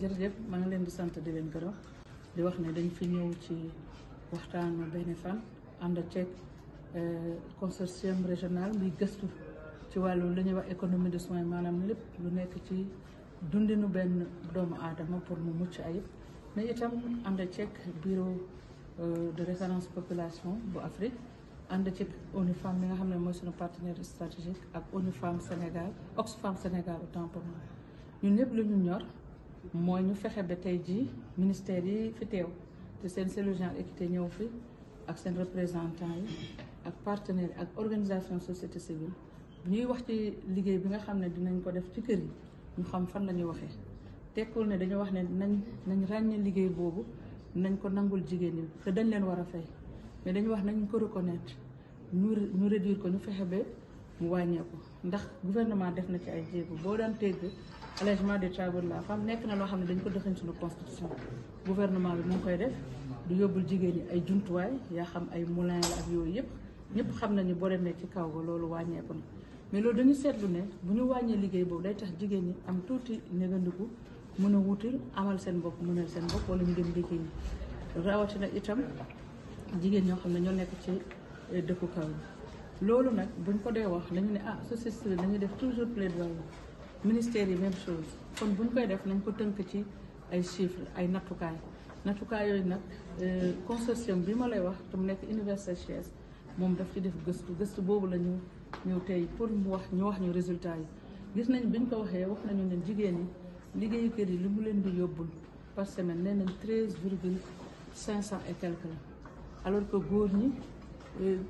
jërëjëf maa ngi leen di sant di leen gërëm di wax ne dañ fi ñëw ci waxtaanu benn fan ànd ceeg consortium régional muy gëstu ci wàllu li ñuy wax économie de soins maanaam lépp lu nekk ci dundinu benn doomu aadama pour mu mucc ayib mais itam ànd ceeg bureau de référence population bu Afrique ànd ceeg ONU Femmes mi nga xam ne mooy suñu partenaire stratégique ak ONU Femmes Sénégal Oxfam Sénégal autant pour moi ñun ñëpp lu ñu ñor mooy ñu fexe ba tey jii ministère yi fi teew te seen cellule genre équité ñëw fi ak seen représentant yi ak partenaires ak organisation société civile ñuy wax ci liggéey bi nga xam ne dinañ ko def ci kër yi ñu xam fan la ñuy waxee tekkul ne dañu wax ne nañ ràññee liggéey boobu nañ ko nangul jigéen ñi te dañ leen war a fay mais dañu wax nañ ko reconnaître ñu réduire ko ñu fexe ba mu wàññeeku ndax gouvernement def na ci ay jéego boo daan tégg allègement des travaux de la femme nekk na loo xam ne dañ ko dëxañ suñu constitution gouvernement bi mu ngi koy def du yóbbul jigéen ñi ay jumtuwaay yaa xam ay moulin la ak yooyu yëpp ñëpp xam nañu boo demee ci kaw ba loolu wàññeeku na mais loolu dañu seetlu ne bu ñu wàññee liggéey boobu day tax jigéen ñi am tuuti négandiku mën a wutil amal seen bopp mënal seen bopp wala ñu dem liggéey ñi rawatina itam jigéen ñoo xam ne ñoo nekk ci dëkku kaw bi loolu nag buñ ko dee wax nañu ne société civile dañuy def toujours plaidoyer ministère yi même chose kon buñ koy def nañ ko tënk ci ay chiffres ay nattukaay yooyu nag consortium bi ma lay wax te mu nekk Université Thiès moom daf ci def gëstu boobu la ñu ñëw tey pour mu wax ñu résultat yi gis nañ biñ ko waxee wax nañu ne jigéen ñi liggéeyu kër yi li mu leen di yóbbul par semaine nee nañ 13,500 et quelque la alors que góor ñi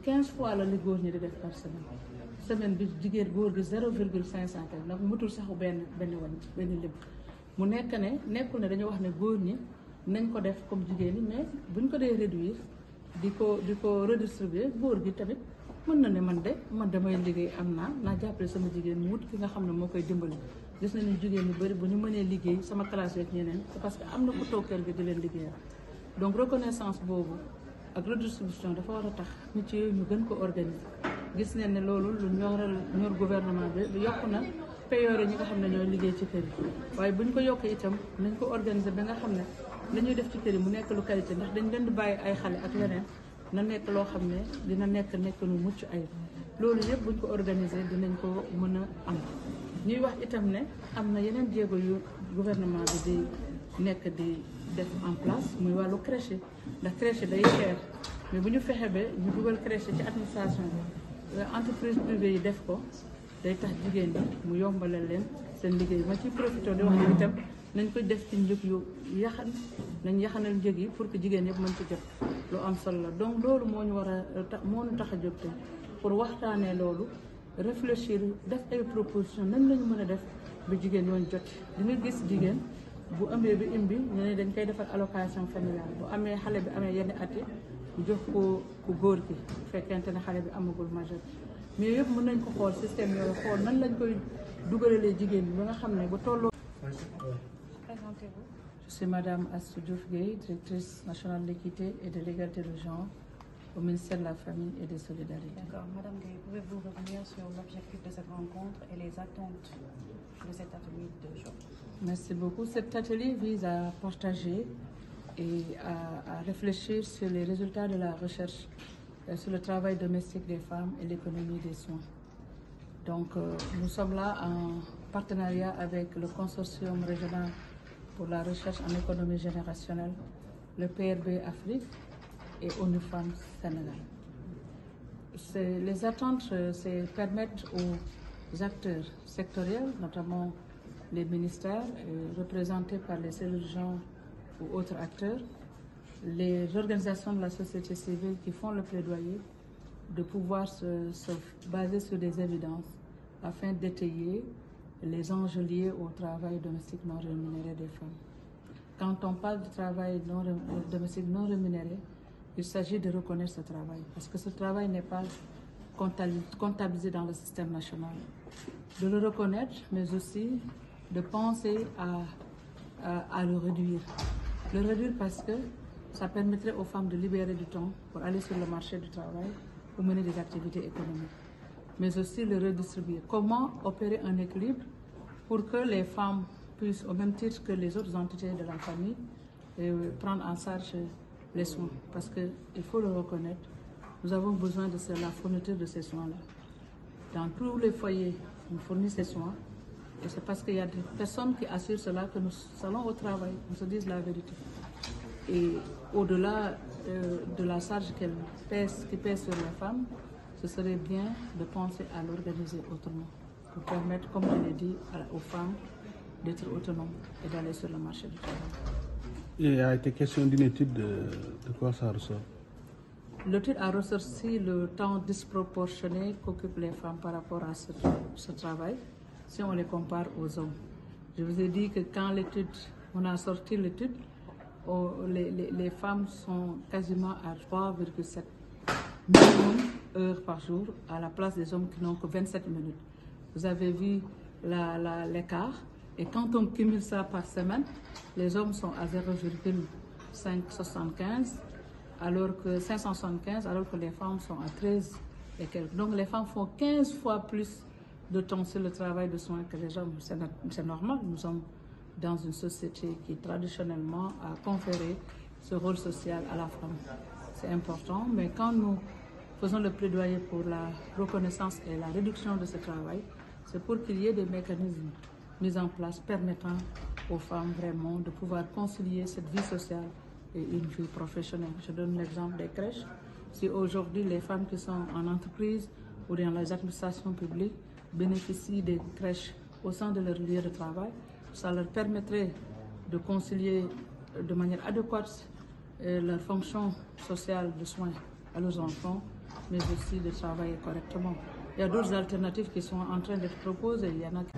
15 fois la li góor ñi di def par semaine bi jigéen góor gi 0,500 nag mutul saxu benn lim mu nekk ne nekkul ne dañoo wax ne góor ñi nañ ko def comme jigéen ñi mais buñ ko dee réduire di ko redistribuer góor gi tamit mën na ne man damay liggéey am naa jàppale sama jigéen mu wut ki nga xam ne moo koy dimbali gis nañu jigéen ñu bëri bu ñu mënee liggéey sama classe yeeg ñeneen c'est parce que am na ku toog kër gi di leen liggéeyal donc reconnaissance boobu ak redistribution dafa war a tax nit ci ñu gën ko organiser gis nañ ne loolu lu ñor gouvernement bi yokk na payoore ñi nga xam ne ñooy liggéey ci kër yi waaye buñ ko yokkee itam nañ ko organiser ba nga xam ne li ñuy def ci kër yi mu nekk lu qualité ndax dañ leen di bàyyi ay xale ak leneen na nekk loo xam ne dina nekk nu mucc ayib loolu yëpp buñ ko organiser dinañ ko mën a am ñuy wax itam ne am na yeneen jéego yu gouvernement bi di nekk di def en place muy wàllu crèche ndax crèche day cher mais bu ñu fexe ba ñu dugal crèche ci administration bi entreprise privée yi def ko day tax jigéen ñi mu yombalal leen seen liggéey ma ci profité di wax ne itam nañ ko def ci njëg yu yaxanal njëg yi pour que jigéen yëpp mën ci jot lu am solo la donc loolu moo ñu tax a jóg te pour waxtaanee loolu réfléchir def ay proposition nañ lañu mën a def ba jigéen yoon jot dina gis jigéen bu ëmbee bi imbi ñu ne dañ koy defal allocation familiale bu amee xale bi amee yenn at yi jox ko ku góor gi fekkente ne xale bi amagul majeur mais yëpp mën nañ ko xool système yooyu xool nan lañ koy dugalalee jigéen bi ba nga xam ne bu tolloo. Présentez-vous. Je suis Madame Astou Diouf Gueye, directrice nationale de l'équité et de l'égalité de genre au ministère de la Famille et des Solidarités. D'accord. Madame Gueye, pouvez-vous revenir sur l'objectif de cette rencontre et les attentes de cet atelier de jour? Merci beaucoup. Cet atelier vise à partager et à réfléchir sur les résultats de la recherche sur le travail domestique des femmes et l'économie des soins. Donc, nous sommes là en partenariat avec le consortium régional pour la recherche en économie générationnelle, le PRB Afrique et ONU Femmes Sénégal. Les attentes, c'est permettre aux acteurs sectoriels, notamment les ministères représentés par les cellules genre ou autres acteurs, les organisations de la société civile qui font le plaidoyer, de pouvoir se baser sur des évidences afin d'étayer les enjeux liés au travail domestique non rémunéré des femmes. Quand on parle du travail domestique non rémunéré, il s'agit de reconnaître ce travail, parce que ce travail n'est pas comptabilisé dans le système national. De le reconnaître, mais aussi de penser à le réduire. Le réduire parce que ça permettrait aux femmes de libérer du temps pour aller sur le marché du travail ou mener des activités économiques. Mais aussi le redistribuer. Comment opérer un équilibre pour que les femmes puissent, au même titre que les autres entités de la famille, prendre en charge les soins. Parce qu'il faut le reconnaître, nous avons besoin de la fourniture de ces soins-là. Dans tous les foyers, on fournit ces soins. Et c'est parce qu'il y a des personnes qui assurent cela que nous allons au travail, on se dise la vérité. Et au-delà de la charge qui pèse sur les femmes, ce serait bien de penser à l'organiser autrement, pour permettre, comme je l'ai dit, aux femmes d'être autonomes et d'aller sur le marché du travail. Il a été question d'une étude, de quoi ça ressort? L'étude a ressorti le temps disproportionné qu'occupent les femmes par rapport à ce travail, si on les compare aux hommes. Je vous ai dit que quand on a sorti l'étude, les femmes sont quasiment à 3,7 minimum heures par jour, à la place des hommes qui n'ont que 27 minutes. Vous avez vu l'écart, et quand on cumule ça par semaine, les hommes sont à 0,575, alors que 575, alors que les femmes sont à 13 et quelques. Donc les femmes font 15 fois plus de temps sur le travail de soins que les hommes. C'est normal, nous sommes dans une société qui traditionnellement a conféré ce rôle social à la femme. C'est important, mais quand nous faisons le plaidoyer pour la reconnaissance et la réduction de ce travail, c'est pour qu'il y ait des mécanismes mis en place permettant aux femmes vraiment de pouvoir concilier cette vie sociale et une vie professionnelle. Je donne l'exemple des crèches. Si aujourd'hui les femmes qui sont en entreprise ou dans les administrations publiques bénéficient des crèches au sein de leur lieu de travail, ça leur permettrait de concilier de manière adéquate leur fonction sociale de soins à leurs enfants, mais aussi de travailler correctement. Il y a d'autres alternatives qui sont en train d'être proposées. Il y en a qui...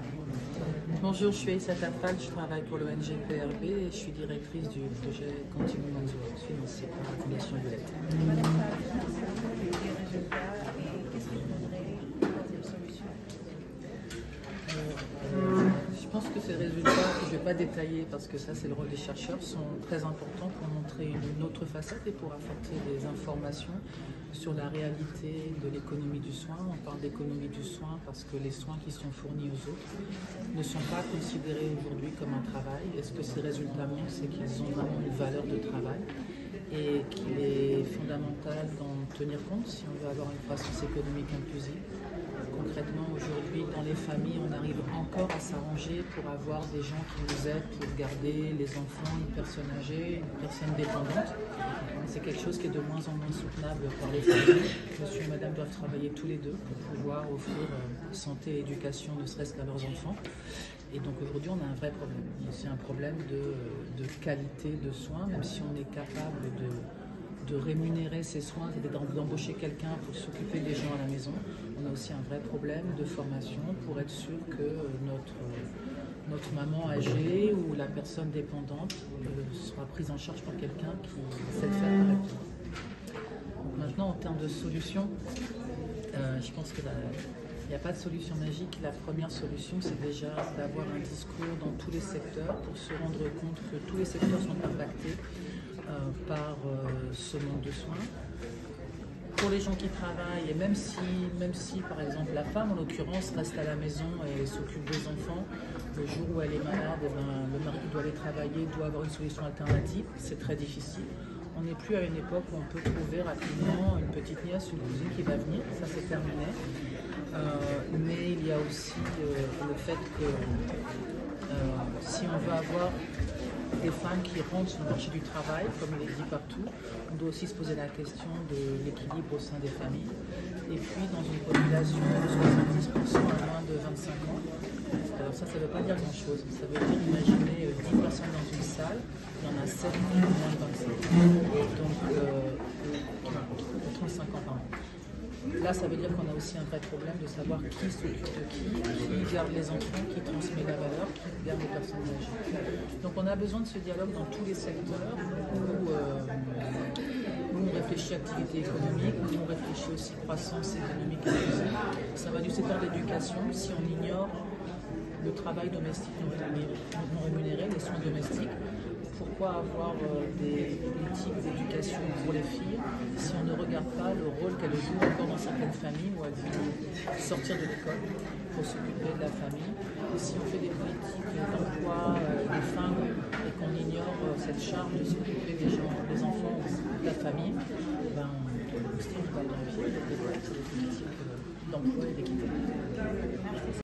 Bonjour, je suis Aïssa Tafal, je travaille pour l'ONG PRB et je suis directrice du projet Continue Mansour, financé par la Fondation Violette. Madame Tafal, quels sont les résultats et qu'est-ce qu'il faudrait comme solution? Je pense que ces résultats, que je ne vais pas détailler parce que ça c'est le rôle des chercheurs, sont très importants pour montrer une autre facette et pour apporter des informations sur la réalité de l'économie du soin. On parle d'économie du soin parce que les soins qui sont fournis aux autres ne sont pas considérés aujourd'hui comme un travail. Et ce que ces résultats montrent, c'est qu'ils ont vraiment une valeur de travail et qu'il est fondamental d'en tenir compte si on veut avoir une croissance économique inclusive. Concrètement, aujourd'hui, dans les familles, on arrive encore à s'arranger pour avoir des gens qui nous aident pour garder les enfants, une personne âgée, une personne dépendante. C'est quelque chose qui est de moins en moins soutenable par les familles. Monsieur et madame doivent travailler tous les deux pour pouvoir offrir santé et éducation, ne serait-ce qu'à leurs enfants. Et donc aujourd'hui, on a un vrai problème. C'est un problème de qualité de soins, même si on est capable de rémunérer ces soins et d'embaucher quelqu'un pour s'occuper des gens à la maison. On a aussi un vrai problème de formation pour être sûr que notre maman âgée ou la personne dépendante sera prise en charge par quelqu'un qui sait le faire correctement. Donc maintenant, en termes de solutions, je pense qu'il n'y a pas de solution magique. La première solution, c'est déjà d'avoir un discours dans tous les secteurs pour se rendre compte que tous les secteurs sont impactés par ce manque de soins. Pour les gens qui travaillent, et même si par exemple la femme en l'occurrence reste à la maison et s'occupe des enfants, le jour où elle est malade, le mari qui doit aller travailler doit avoir une solution alternative, c'est très difficile. On n'est plus à une époque où on peut trouver rapidement une petite nièce, une cousine qui va venir, ça c'est terminé. Mais il y a aussi le fait que si on veut avoir des femmes qui rentrent sur le marché du travail, comme il est dit partout, on doit aussi se poser la question de l'équilibre au sein des familles. Et puis dans une population de 70% à moins de 25 ans, alors ça ne veut pas dire grand-chose. Ça veut dire, imaginez 10 personnes dans une salle, il y en a 7 qui ont moins de 25 ans. Donc, 35 ans par an. Là, ça veut dire qu'on a aussi un vrai problème de savoir qui s'occupe de qui garde les enfants, qui transmet la valeur, qui garde les personnes âgées. Donc on a besoin de ce dialogue dans tous les secteurs où on réfléchit à activité économique, où on réfléchit aussi croissance économique et inclusive. Ça va du secteur de l'éducation, si on ignore le travail domestique non rémunéré, les soins domestiques. Pourquoi avoir des politiques d'éducation pour les filles si on ne regarde pas le rôle qu'elles jouent encore dans certaines familles où elles vont sortir de l'école faut s'occuper de la famille. Et si on fait des politiques d'emploi des femmes et qu'on ignore cette charge de s'occuper des gens, des enfants, de la famille, ben, on stimule pas bien les politiques d'emploi et d'équité.